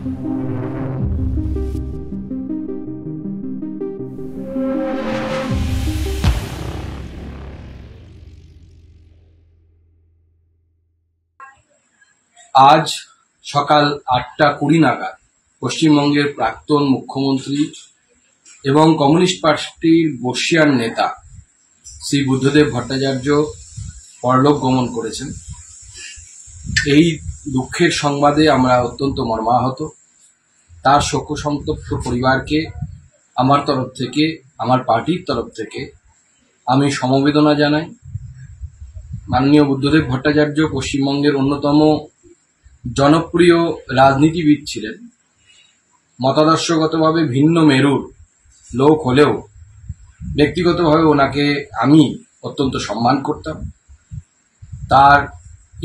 আজ সকাল 8:20 নাগাদ পশ্চিমবঙ্গের প্রাক্তন মুখ্যমন্ত্রী এবং কমিউনিস্ট পার্টির বর্ষীয়ান নেতা শ্রী বুদ্ধদেব ভট্টাচার্য পরলোক গমন করেছেন। এই দুঃখের সংবাদে আমরা অত্যন্ত মর্মাহত। তার শোকসন্তপ্ত পরিবারকে আমার তরফ থেকে, আমার পার্টির তরফ থেকে আমি সমবেদনা জানাই। মাননীয় বুদ্ধদেব ভট্টাচার্য পশ্চিমবঙ্গের অন্যতম জনপ্রিয় রাজনীতিবিদ ছিলেন। মতাদর্শগতভাবে ভিন্ন মেরুর লোক হলেও ব্যক্তিগতভাবে ওনাকে আমি অত্যন্ত সম্মান করতাম। তার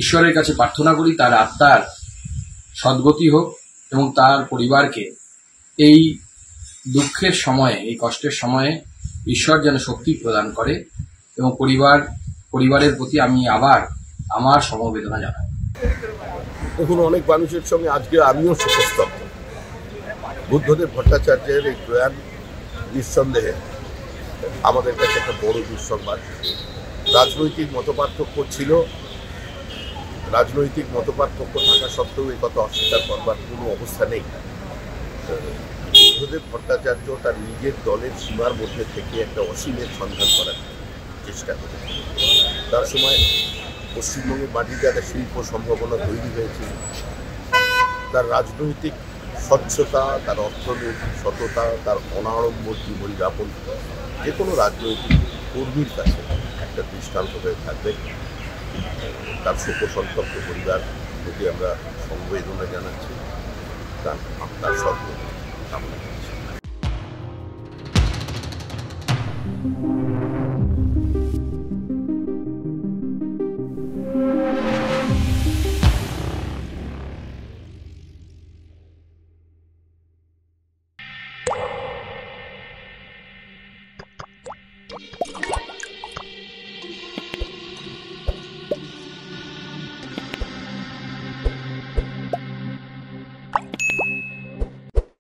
ঈশ্বরের কাছে প্রার্থনা করি তার আত্মার সদ্গতি হোক এবং তার পরিবারকে এই দুঃখের সময়ে, এই কষ্টের সময়ে ঈশ্বর যেন শক্তি প্রদান করে এবং পরিবারের প্রতি আমি আবার আমার সমবেদনা জানাই। দেখুন, অনেক মানুষের সঙ্গে আজকে আমিও শোকস্তব্ধ। বুদ্ধদেব ভট্টাচার্যের এই প্রয়াণ নিঃসন্দেহে আমাদের কাছে একটা বড় দুঃসংবাদ। রাজনৈতিক মতপার্থক্য ছিল, রাজনৈতিক মতপার্থক্য থাকা সত্ত্বেও এই কথা অস্বীকার করবার কোনো অবস্থা নেই। বুদ্ধদেব ভট্টাচার্য তার নিজের দলের সীমার মধ্যে থেকে একটা অসীমের সন্ধান করার চেষ্টা করেছে। তার সময় পশ্চিমবঙ্গের মাটিতে একটা শিল্প সম্ভাবনা তৈরি হয়েছিল। তার রাজনৈতিক স্বচ্ছতা, তার অর্থনৈতিক সততা, তার অনাড়ম্বর জীবনযাপন যে কোনো রাজনৈতিক কর্মীর কাছে একটা দৃষ্টান্ত হয়ে থাকবে। তার শোকসন্তপ্ত পরিবার প্রতি আমরা সমবেদনা জানাচ্ছি, তার আত্মার সদ্গতি কামনা করছি।